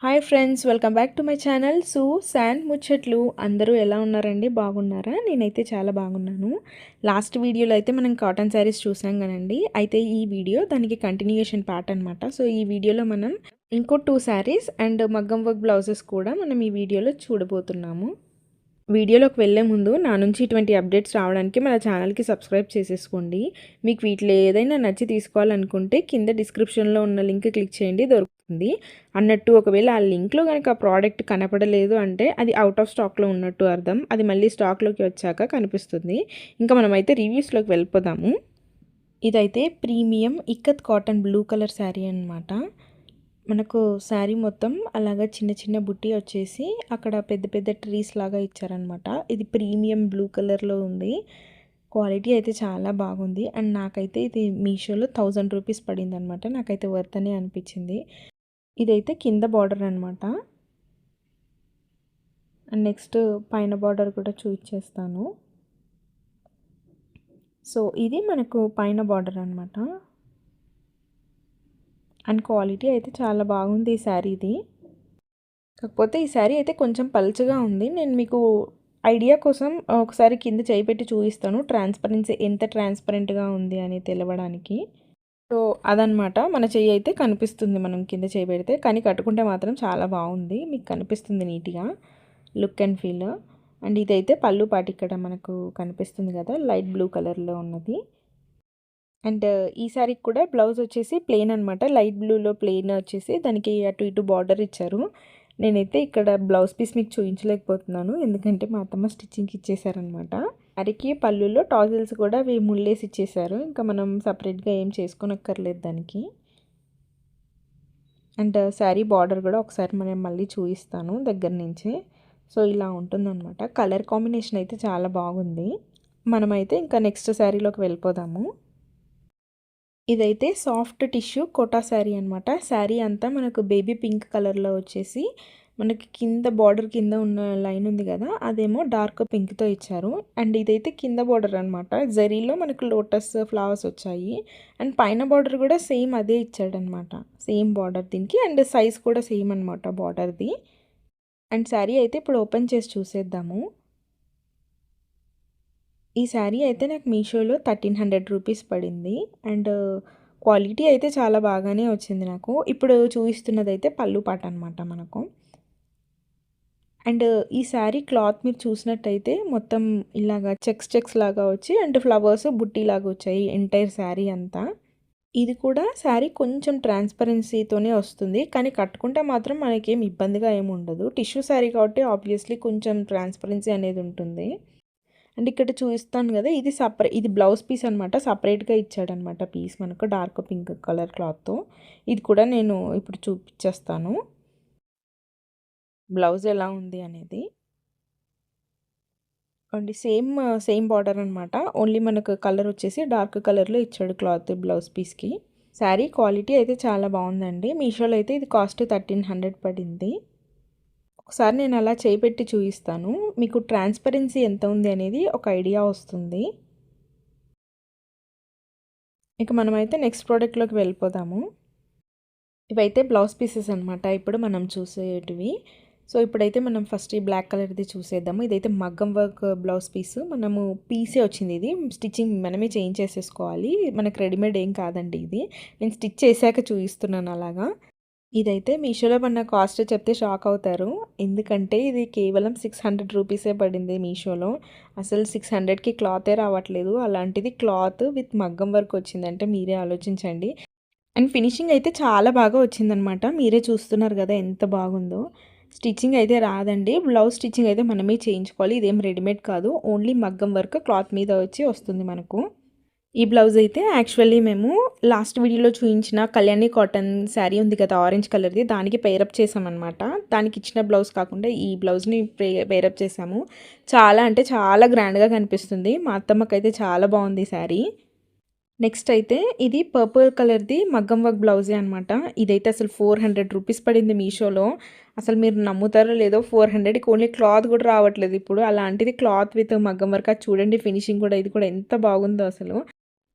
Hi friends, welcome back to my channel sand ముచ్చట్లు. అందరూ ఎలా ఉన్నారండి? బాగున్నారా? నేనైతే చాలా బాగున్నాను. లాస్ట్ వీడియోలో అయితే మనం కాటన్ శారీస్ చూసాం కదండి. అయితే ఈ వీడియో దానికి కంటిన్యూయేషన్ పార్ట్ అనమాట. సో ఈ వీడియోలో మనం ఇంకో 2 శారీస్ అండ్ మగ్గం వర్క్ బ్లౌజెస్ కూడా మనం ఈ వీడియోలో చూడబోతున్నాము. వీడియోలోకి వెళ్ళే ముందు నా నుంచి ఇటువంటి అప్డేట్స్ రావడానికి మన ఛానల్కి సబ్స్క్రైబ్ చేసేసుకోండి. మీకు వీటిలో ఏదైనా నచ్చి తీసుకోవాలనుకుంటే కింద డిస్క్రిప్షన్లో ఉన్న లింక్ క్లిక్ చేయండి, దొరుకుతుంది అన్నట్టు. ఒకవేళ ఆ లింక్లో కనుక ఆ ప్రోడక్ట్ కనపడలేదు అంటే అది అవుట్ ఆఫ్ స్టాక్లో ఉన్నట్టు అర్థం. అది మళ్ళీ స్టాక్లోకి వచ్చాక కనిపిస్తుంది. ఇంకా మనమైతే రివ్యూస్లోకి వెళ్ళిపోదాము. ఇదైతే premium ikat cotton blue colour sari అనమాట. మనకు శారీ మొత్తం అలాగా చిన్న చిన్న బుట్టి వచ్చేసి అక్కడ పెద్ద పెద్ద ట్రీస్ లాగా ఇచ్చారనమాట. ఇది ప్రీమియం బ్లూ కలర్లో ఉంది. క్వాలిటీ అయితే చాలా బాగుంది. అండ్ నాకైతే ఇది మీషోలో 1000 రూపీస్ పడింది అనమాట. నాకైతే వర్త్ అనే అనిపించింది. ఇదైతే కింద బార్డర్ అనమాట. అండ్ నెక్స్ట్ పైన బార్డర్ కూడా చూపించేస్తాను. సో ఇది మనకు పైన బార్డర్ అనమాట. అండ్ క్వాలిటీ అయితే చాలా బాగుంది ఈ శారీది. కాకపోతే ఈ శారీ అయితే కొంచెం పల్చగా ఉంది. నేను మీకు ఐడియా కోసం ఒకసారి కింద చేయి పెట్టి చూపిస్తాను, ట్రాన్స్పరెన్సీ ఎంత ట్రాన్స్పరెంట్గా ఉంది అని తెలవడానికి. సో అదనమాట, మన చెయ్యి అయితే కనిపిస్తుంది మనం కింద చేయి పెడితే. కానీ కట్టుకుంటే మాత్రం చాలా బాగుంది, మీకు కనిపిస్తుంది నీట్గా లుక్ అండ్ ఫీల్. అండ్ ఇదైతే పళ్ళు పాటు ఇక్కడ మనకు కనిపిస్తుంది కదా, లైట్ బ్లూ కలర్లో ఉన్నది. అండ్ ఈ శారీకి కూడా బ్లౌజ్ వచ్చేసి ప్లెయిన్ అనమాట. లైట్ బ్లూలో ప్లెయిన్ వచ్చేసి దానికి అటు ఇటు బార్డర్ ఇచ్చారు. నేనైతే ఇక్కడ బ్లౌజ్ పీస్ మీకు చూపించలేకపోతున్నాను, ఎందుకంటే మా అత్తమ్మ స్టిచ్చింగ్కి ఇచ్చేసారనమాట. శారీకి పళ్ళులో టాజిల్స్ కూడా అవి ముళ్ళేసి ఇచ్చేసారు. ఇంకా మనం సపరేట్గా ఏం చేసుకోనక్కర్లేదు దానికి. అండ్ శారీ బార్డర్ కూడా ఒకసారి మనం మళ్ళీ చూపిస్తాను దగ్గర నుంచి. సో ఇలా ఉంటుందన్నమాట. కలర్ కాంబినేషన్ అయితే చాలా బాగుంది. మనమైతే ఇంకా నెక్స్ట్ శారీలోకి వెళ్ళిపోదాము. ఇదైతే సాఫ్ట్ టిష్యూ కోటా శారీ అనమాట. శారీ అంతా మనకు బేబీ పింక్ కలర్లో వచ్చేసి మనకి కింద బార్డర్ కింద ఉన్న లైన్ ఉంది కదా, అదేమో డార్క్ పింక్తో ఇచ్చారు. అండ్ ఇదైతే కింద బార్డర్ అనమాట. జరీలో మనకు లోటస్ ఫ్లవర్స్ వచ్చాయి. అండ్ పైన బార్డర్ కూడా సేమ్ అదే ఇచ్చాడనమాట, సేమ్ బార్డర్ దీనికి. అండ్ సైజ్ కూడా సేమ్ అనమాట బార్డర్ది. అండ్ శారీ అయితే ఇప్పుడు ఓపెన్ చేసి చూసేద్దాము. ఈ శారీ అయితే నాకు మీషోలో 1300 రూపీస్ పడింది. అండ్ క్వాలిటీ అయితే చాలా బాగానే వచ్చింది నాకు. ఇప్పుడు చూపిస్తున్నది అయితే పళ్ళు పాట అనమాట మనకు. అండ్ ఈ శారీ క్లాత్ మీరు చూసినట్టయితే మొత్తం ఇలాగా చెక్స్ లాగా వచ్చి అండ్ ఫ్లవర్స్ బుట్టి లాగా వచ్చాయి ఎంటైర్ శారీ అంతా. ఇది కూడా శారీ కొంచెం ట్రాన్స్పరెన్సీతోనే వస్తుంది, కానీ కట్టుకుంటే మాత్రం మనకేం ఇబ్బందిగా ఏమి ఉండదు. టిష్యూ శారీ కాబట్టి ఆబ్వియస్లీ కొంచెం ట్రాన్స్పరెన్సీ అనేది ఉంటుంది. అండ్ ఇక్కడ చూపిస్తాను కదా, ఇది బ్లౌజ్ పీస్ అనమాట. సపరేట్గా ఇచ్చాడనమాట పీస్ మనకు డార్క్ పింక్ కలర్ క్లాత్తో. ఇది కూడా నేను ఇప్పుడు చూపించేస్తాను బ్లౌజ్ ఎలా ఉంది అనేది. అండ్ సేమ్ బార్డర్ అనమాట. ఓన్లీ మనకు కలర్ వచ్చేసి డార్క్ కలర్లో ఇచ్చాడు క్లాత్ బ్లౌజ్ పీస్కి. శారీ క్వాలిటీ అయితే చాలా బాగుందండి. మీషోలో అయితే ఇది కాస్ట్ 1300 పడింది. ఒకసారి నేను అలా చేయి పెట్టి చూపిస్తాను, మీకు ట్రాన్స్పరెన్సీ ఎంత ఉంది అనేది ఒక ఐడియా వస్తుంది. ఇక మనమైతే నెక్స్ట్ ప్రోడక్ట్లోకి వెళ్ళిపోదాము. ఇవైతే బ్లౌజ్ పీసెస్ అనమాట ఇప్పుడు మనం చూసేటివి. సో ఇప్పుడైతే మనం ఫస్ట్ ఈ బ్లాక్ కలర్ది చూసేద్దాము. ఇదైతే మగ్గం వర్క్ బ్లౌజ్ పీస్. మనము పీసే వచ్చింది, ఇది స్టిచ్చింగ్ మనమే చేయించేసేసుకోవాలి, మనకు రెడీమేడ్ ఏం కాదండి ఇది. నేను స్టిచ్ చేశాక చూపిస్తున్నాను అలాగా. ఇదైతే మీషోలో పడిన కాస్ట్ చెప్తే షాక్ అవుతారు, ఎందుకంటే ఇది కేవలం 600 రూపీసే పడింది మీషోలో. అసలు 600కి క్లాతే రావట్లేదు, అలాంటిది క్లాత్ విత్ మగ్గం వర్క్ వచ్చిందంటే మీరే ఆలోచించండి. అండ్ ఫినిషింగ్ అయితే చాలా బాగా వచ్చిందనమాట. మీరే చూస్తున్నారు కదా ఎంత బాగుందో. స్టిచ్చింగ్ అయితే రాదండి, బ్లౌజ్ స్టిచ్చింగ్ అయితే మనమే చేయించుకోవాలి. ఇదేం రెడీమేడ్ కాదు, ఓన్లీ మగ్గం వర్క్ క్లాత్ మీద వచ్చి వస్తుంది మనకు. ఈ బ్లౌజ్ అయితే యాక్చువల్లీ మేము లాస్ట్ వీడియోలో చూపించిన కళ్యాణి కాటన్ శారీ ఉంది కదా ఆరెంజ్ కలర్ది, దానికి పేరప్ చేసామన్నమాట. దానికి ఇచ్చిన బ్లౌజ్ కాకుండా ఈ బ్లౌజ్ని పేరప్ చేసాము. చాలా అంటే చాలా గ్రాండ్గా కనిపిస్తుంది. మా అత్తమ్మకైతే చాలా బాగుంది ఈ శారీ. నెక్స్ట్ అయితే ఇది పర్పుల్ కలర్ది మగ్గం వర్క్ బ్లౌజే అనమాట. ఇదైతే అసలు 400 రూపీస్ పడింది మీషోలో. అసలు మీరు నమ్ముతారో లేదో, 400కి ఓన్లీ క్లాత్ కూడా రావట్లేదు ఇప్పుడు. అలాంటిది క్లాత్ విత్ మగ్గం వర్క్. అది చూడండి ఫినిషింగ్ కూడా, ఇది కూడా ఎంత బాగుందో అసలు.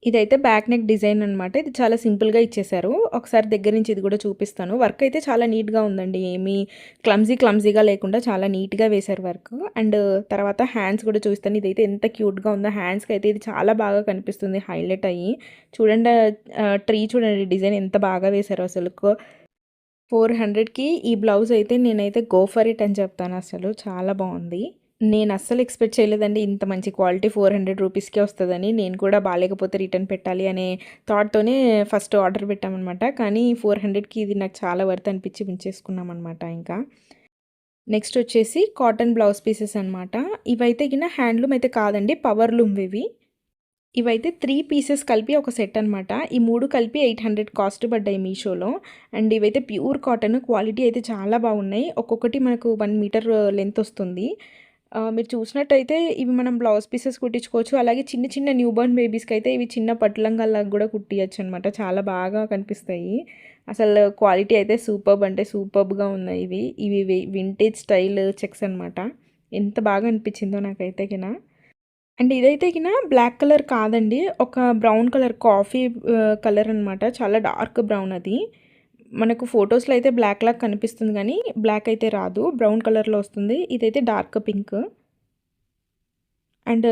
ఇదైతే బ్యాక్ నెక్ డిజైన్ అనమాట. ఇది చాలా సింపుల్‌గా ఇచ్చేశారు. ఒకసారి దగ్గర నుంచి ఇది కూడా చూపిస్తాను. వర్క్ అయితే చాలా నీట్‌గా ఉందండి. ఏమీ క్లమ్జీగా లేకుండా చాలా నీట్‌గా వేశారు వర్క్. అండ్ తర్వాత హ్యాండ్స్ కూడా చూపిస్తాను. ఇదైతే ఎంత క్యూట్‌గా ఉందో హ్యాండ్స్‌కైతే ఇది చాలా బాగా కనిపిస్తుంది హైలైట్ అయ్యి. చూడండి ట్రీ చూడండి డిజైన్ ఎంత బాగా వేశారో అసలుకు. 400కి ఈ బ్లౌజ్ అయితే నేనైతే గో ఫర్ ఇట్ అని చెప్తాను అసలు. చాలా బావుంది. నేనస్సలు ఎక్స్‌పెక్ట్ చేయలేదండి ఇంత మంచి క్వాలిటీ 400 రూపీస్‌కే వస్తదని. నేను కూడా బాలేకపోతే రిటర్న్ పెట్టాలి అనే థాట్‌తోనే ఫస్ట్ ఆర్డర్ పెట్టామనమాట. కానీ 400కి ఇది నాకు చాలా వర్త్ అనిపించి ఉంచేసుకున్నామనమాట ఇంకా. నెక్స్ట్ వచ్చేసి కాటన్ బ్లౌజ్ పీసెస్ అనమాట. ఇవైతే గిన హ్యాండ్లూమ్ అయితే కాదండి, పవర్లూమ్ ఇవి. ఇవైతే 3 పీసెస్ కలిపి ఒక సెట్ అనమాట. ఈ 3 కలిపి 800 కాస్ట్ పడ్డాయి మీషోలో. అండ్ ఇవైతే ప్యూర్ కాటన్, క్వాలిటీ అయితే చాలా బాగున్నాయి. ఒక్కొక్కటి మనకు 1 మీటర్ లెంత్ వస్తుంది. మీరు చూసినట్టయితే ఇవి మనం బ్లౌజ్ పీసెస్ కుట్టించుకోవచ్చు. అలాగే చిన్న చిన్న న్యూబోర్న్ బేబీస్కి అయితే ఇవి చిన్న పట్టు లంగాల్లాగా కూడా కుట్టియచ్చు అనమాట. చాలా బాగా కనిపిస్తాయి. అసలు క్వాలిటీ అయితే సూపర్బ్ అంటే సూపర్బ్‌గా ఉన్నాయి ఇవి. ఇవి వింటేజ్ స్టైల్ చెక్స్ అనమాట. ఎంత బాగా అనిపించిందో నాకైతే గిన. అండ్ ఇదైతే గిన బ్లాక్ కలర్ కాదండి. ఒక బ్రౌన్ కలర్ కాఫీ కలర్ అనమాట. చాలా డార్క్ బ్రౌన్ అది. మనకు ఫోటోస్‌లో అయితే బ్లాక్ లాగా కనిపిస్తుంది గానీ, బ్లాక్ అయితే రాదు. బ్రౌన్ కలర్‌లో వస్తుంది. ఇదైతే డార్క్ పింక్. అండ్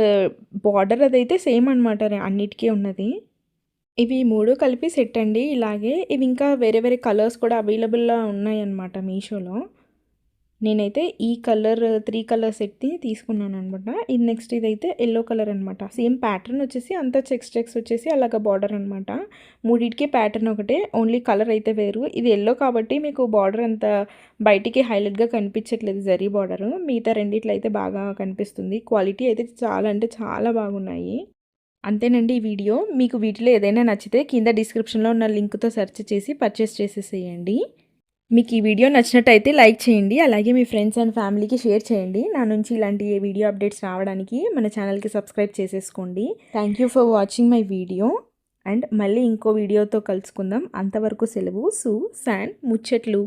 బార్డర్ అదైతే సేమ్ అనమాట అన్నిటికి ఉన్నది. ఇవి 3 కలిపి సెట్ అండి ఇలాగే. ఇవి ఇంకా వేరే వేరే కలర్స్ కూడా అవైలబుల్‌లో ఉన్నాయన్నమాట మీషోలో. నేనైతే ఈ కలర్ 3 కలర్ సెట్‌ని తీసుకున్నాననమాట. ఇది నెక్స్ట్ ఇదైతే యెల్లో కలర్ అనమాట. సేమ్ ప్యాటర్న్ వచ్చేసి అంతా చెక్స్ వచ్చేసి అలాగా బార్డర్ అనమాట. మూడిటికి ప్యాటర్న్ ఒకటే. ఓన్లీ కలర్ అయితే వేరు. ఇది యెల్లో కాబట్టి మీకు బార్డర్ అంత బయటికి హైలైట్‌గా కనిపించట్లేదు జరీ బార్డరు. మిగతా రెండిట్లో అయితే బాగా కనిపిస్తుంది. క్వాలిటీ అయితే చాలా అంటే చాలా బాగున్నాయి. అంతేనండి ఈ వీడియో. మీకు వీటిలో ఏదైనా నచ్చితే కింద డిస్క్రిప్షన్‌లో ఉన్న లింక్‌తో సెర్చ్ చేసి పర్చేస్ చేసేసేయండి. మీకు ఈ వీడియో నచ్చినట్టయితే లైక్ చేయండి. అలాగే మీ ఫ్రెండ్స్ అండ్ ఫ్యామిలీకి షేర్ చేయండి. నా నుంచి ఇలాంటి వీడియో అప్డేట్స్ రావడానికి మన ఛానల్‌కి సబ్స్క్రైబ్ చేసేసుకోండి. Thank you for watching my video. And మళ్ళీ ఇంకో వీడియోతో కలుసుకుందాం. అంతవరకు సెలవు. సు శాన్ ముచ్చట్లు.